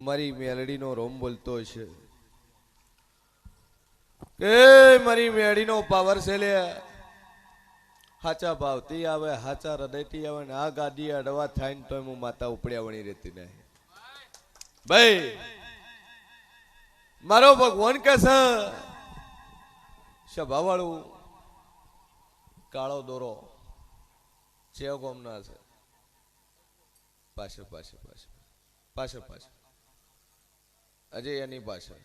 મારી મેલડીનો રોમ બોલતો હશે કે મારી મેલડીનો પાવર છે લે હાચા ભાવતી આવે હાચા હૃદયથી આવે ને આ ગાડી અડવા થાય ને તો હું માતા ઉપડ્યા વણી રહેતી નહીં ભાઈ મારો ભગવાન કે છે સભા વાળું કાળો દોરો ચેવ ગોમના છે પાછળ પાછળ પાછળ પાછળ પાછળ અજય એની પાછળ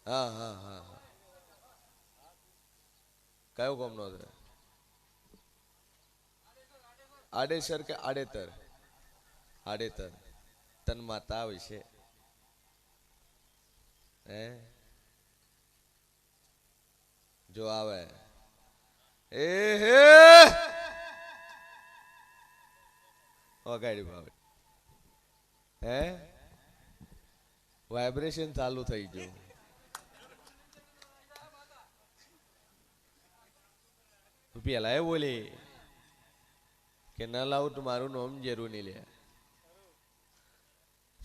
હા હા હા હા કયો ગોમનો છે આડેસર કે આડેતર આડેતર તન માતા વિશે હે જો આવે એ હે વગાડી ભાવે હે વાઇબ્રેશન ચાલુ થઈ ગયું પેલા એ બોલી કે ના લાવું તો મારું નામ જરૂર નહીં લે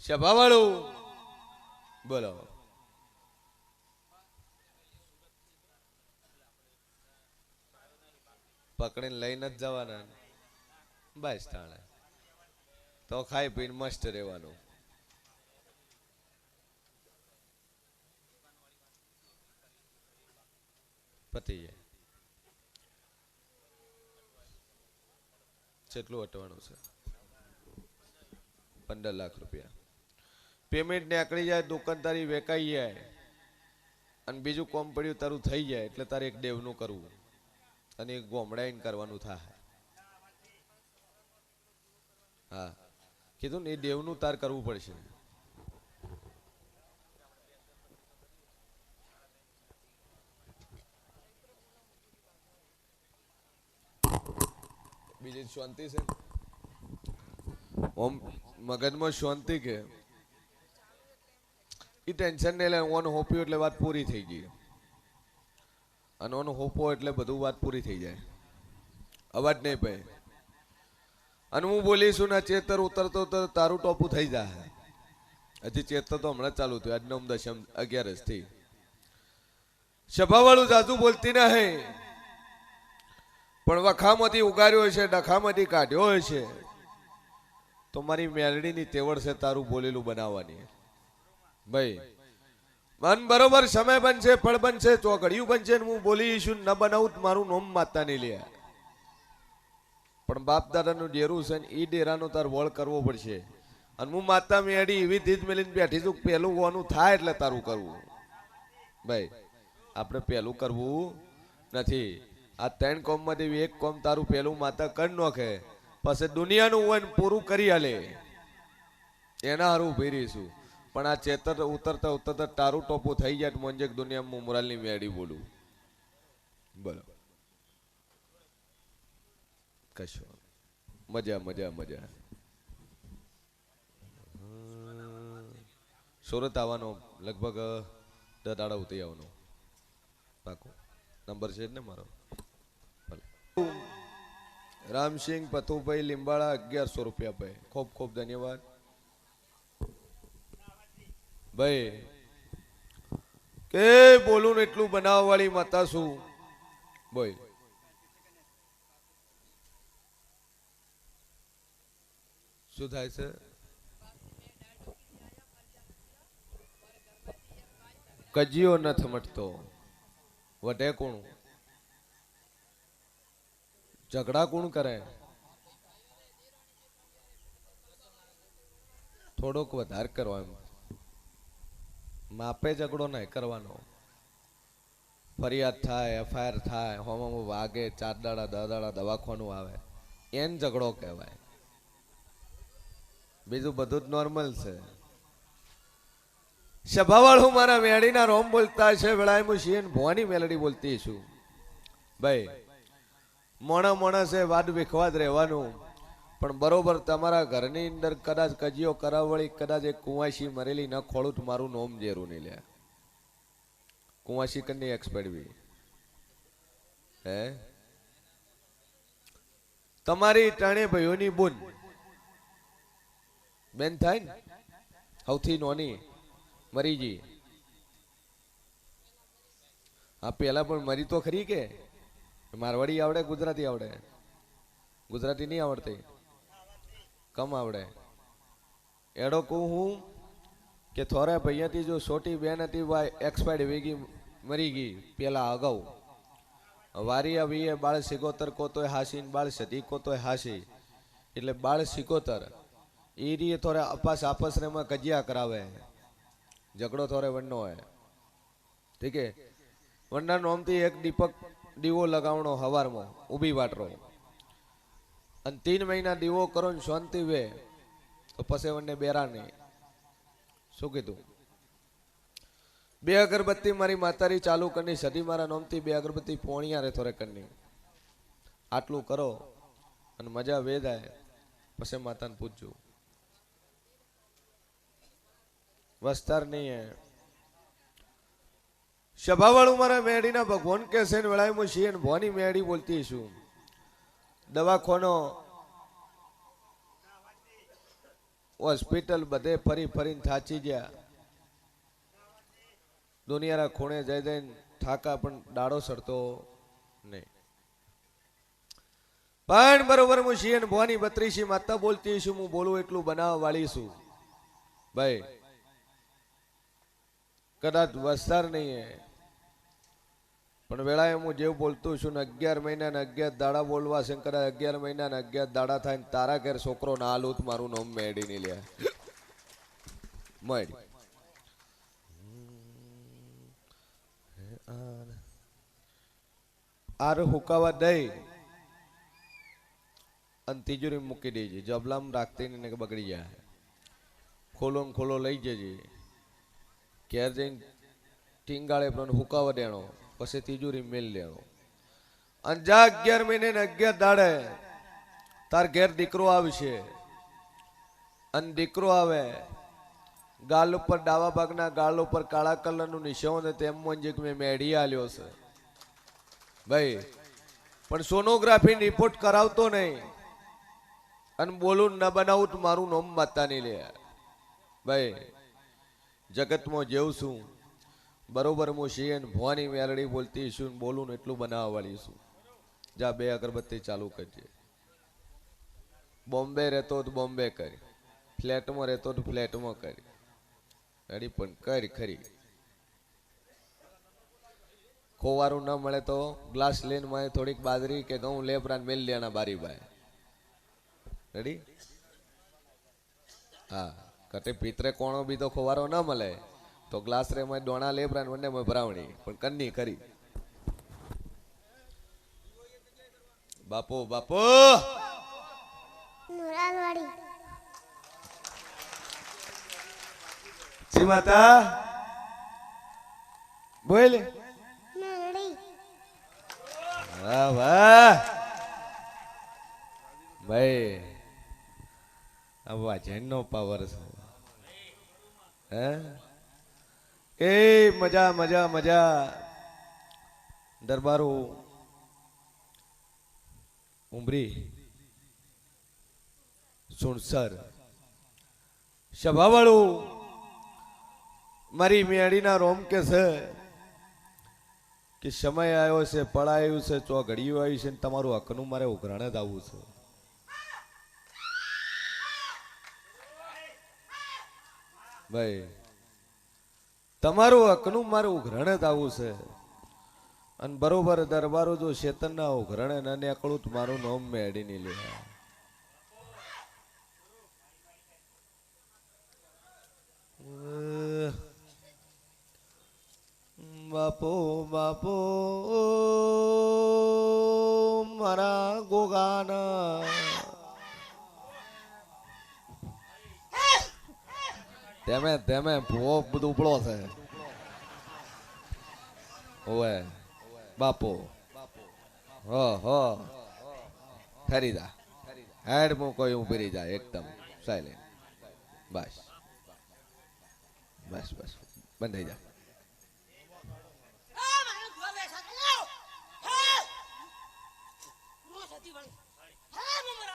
સભા વાળું બોલો પકડીને લઈને જ જવાના બસ તાણે તો ખાઈ પીને મસ્ત રહેવાનું પતી જાય કેટલું અટવાનું છે 15 લાખ રૂપિયા પેમેન્ટ ને આકડી જાય દુકાનદારી વેકાઈ જાય અને બીજું કોમ પડ્યું તારું થઈ જાય એટલે તારે એક દેવનું કરવું અને એક ગોમડાઈને કરવાનું થાય હા કીધું ને એ દેવનું તાર કરવું પડશે બીજી શાંતિ છે ઓમ મગજમાં શાંતિ કે એ ટેન્શન નહીં લે ઓન હોપ્યું એટલે વાત પૂરી થઈ ગઈ અને ઓન હોપો એટલે બધું વાત પૂરી થઈ જાય અવાજ નહીં ભાઈ અને હું બોલીશું ને ચેતર ઉતરતો ઉતર તારું ટોપું થઈ જાય હજી ચેતર તો હમણાં ચાલુ થયું આજ 9/11 થી સભા વાળું જાજુ બોલતી ના હે પણ વખામાંથી ઉગાર્યો છે ડખામાંથી કાઢ્યો છે તો મારી મેલડીની તેવડ છે તારું બોલેલું બનાવવાની ભાઈ મન બરોબર સમય બનશે ફળ બનશે ચોઘડિયું બનશે ને હું બોલીશું ન બનાવું મારું નોમ માતા નહીં લે પણ બાપ દાદાનું ડેરું છે ને એ ડેરાનો તાર વળ કરવો પડશે અને હું માતા મેળી એવી ધીજ મેલીને બેઠી છું પહેલું હોવાનું થાય એટલે તારું કરવું ભાઈ આપણે પહેલું કરવું નથી આ 3 કોમમાંથી એક કોમ તારું પહેલું માતા કરી નાખે પછી દુનિયાનું હોય ને પૂરું કરી આલે એના હારું ઉભી રહીશું પણ આ ચેતર ઉતરતા ઉતરતા તારું ટોપું થઈ જાય મોંજેક દુનિયામાં મોરાલની મેળી બોલું બોલો કશો મજા મજા મજા સુરત આવવાનો લગભગ 10 દાડા ઉતરી આવવાનો પાકો નંબર છે ને મારો રામસિંહ પથુભાઈ લીંબાળા 1100 રૂપિયા ભાઈ ખૂબ ખૂબ ધન્યવાદ ભાઈ કે બોલું ને એટલું બનાવવા વાળી માતા શું બોલ શું થાય છે કજિયો નથી મટતો વટે કોણ ઝઘડા કોણ કરે થોડોક વધારે કરવા એમ માપે ઝઘડો નહીં કરવાનો ફરિયાદ થાય એફઆઈઆર થાય હોમાં વાગે 4 દાડા 10 દાડા દવાખાનું આવે એને ઝઘડો કહેવાય બીજું બધું જ નોર્મલ છે સભાવાળું મારા મેળીના રોમ બોલતા છે વેળાએ હું શિયન ભવાની મેલડી બોલતી છું ભાઈ મોણા મોણસે વાદ વિખવાદ રહેવાનું પણ બરોબર તમારા ઘરની અંદર કદાચ કજિયો કરાવળી કદાચ એક કુંવાસી મરેલી ન ખોળું તો મારું નોમ જેરું નહીં લે કુંવાસી કની એક્સપર્ટ હે તમારી ત્રણે ભાઈઓની બુન બેન થાય ને સૌથી નોની મરીજી. આ પેલા પણ મરી તો ખરી કે મારવાડી આવડે ગુજરાતી આવડે? ગુજરાતી નહીં આવડતી, કમ આવડે. એડો કહું હું કે થોડા ભૈયાથી જો છોટી બેન હતી ભાઈ એક્સપાયર્ડ વેગી મરી ગઈ પેલા અગાઉ. વારી આવી એ બાળ સિકોતર કોતોય હાસી ને બાળ સધી કોતોય હાસી એટલે બાળ સિકોતર એ રીએ થોડા અપાસ આપસ ને એમાં કજિયા કરાવે, ઝઘડો થોડે વણનો હોય. ઠીક હે. વણના નોમથી એક દીપક દીવો લગાવણો હવારમાં ઊભી વાટરો અને 3 મહિના દીવો કરો ને શાંતિ વે તો પછી વણને બેરા નહીં. શું કીધું? 2 અગરબત્તી મારી માતારી ચાલુ કરની સદી મારા નોમથી 2 અગરબત્તી પોણિયા રે થોરે કરની. આટલું કરો અને મજા વેદાય પછી માતાને પૂછજો. વસ્તાર નહીં હે સભાવાળું મારા મેડીના ભગવાન કે છે ને વેળામાં છીએ ને ભોની મેડી બોલતી છું. દવાખાનો હોસ્પિટલ બધે ફરી ફરીને થાચી ગયા. દુનિયાના ખૂણે જઈ જઈને થાકા પણ દાડો સરતો નહીં. પણ બરોબર હું છીએ ને ભવાની 32 માતા બોલતી છું. હું બોલું એટલું બનાવવા વાળી છું ભાઈ. કદાચ વસ્તાર નહીં હે પણ વેળાએ હું જેવું બોલતું છું ને 11 મહિના ને 11 દાડા બોલવા છે. કદાચ 11 મહિના ને 11 દાડા થાય ને તારા ઘેર છોકરો ના આલું મારું નામ મેડી નહીં લે મળી. આર હુકાવા દઈ અને તિજોરી મૂકી દેજે. જબલામ રાખતી ને બગડી જાય. ખોલો ને ખોલો લઈ જજે. ઘેર જઈને ટીંગાળે પણ હુકાવા દેણો પછી તિજોરી મેલ લેણો. અને જા 11 મહિને ને 11 દાડે તાર ઘેર દીકરો આવશે. અને દીકરો આવે ગાલ ઉપર ડાવા ભાગના ગાલ ઉપર કાળા કલરનું નિશાન તેમ મંજે મેં મેડી આલ્યો છે ભાઈ. પણ સોનોગ્રાફી રિપોર્ટ કરાવતો નહીં અને બોલું ન બનાવું તો મારું નામ માતા નહીં લે ભાઈ. જગતમાં જેવું છું બરોબર હું છીએ ને ભવાની મેરડી બોલતી છું બોલું ને એટલું બનાવવા વાળી છું. જા 2 અગરબત્તી ચાલુ કરજે. બોમ્બે રહેતો તો બોમ્બે કરી, ફ્લેટમાં રહેતો તો ફ્લેટમાં કરી. રેડી પણ કરી ખરી. ખોવારું ન મળે તો ગ્લાસ લઈને મને થોડીક બાજરી કે ઘઉં લેબરાન મેલ લેના બારી બાય. રેડી? હા કટે પિત્રે કોણો બી તો ખોવારો ન મળે તો ગ્લાસ રે માં દોણા લેબરાન મને ભરાવણી પણ કન્ની કરી. બાપો બાપો મુરાલવાડી સી માતા બોલ. મેરડી વાહ વાહ ભાઈ. આ જેનો પાવર છે હે. એ મજા મજા મજા. દરબારો ઉમરી સુણસર સભાવાળું મારી મેડીના રોમ કે છે કે સમય આવ્યો છે પડાયું છે ચો ઘડિયું આવ્યું છે ને તમારું હકનું મારે ઉઘરાણે જ આવવું છે ભાઈ. તમારું હકનું મારે ઉઘરાણે જ આવવું છે. અને બરોબર દરબારો જો શેતનના ઉઘરાણે ન નીકળું તો મારું નામ મેળી નહીં લે. બાપો બાપો મારા ગોગાના તેમે તેમે ભૂવો બધું ઉપડો છે ઓએ બાપો હો હો ફરી જા હેડ મો કોઈ ઉભરી જાય એકદમ સાયલેન્ટ બસ બસ બસ બંધ થઈ જા.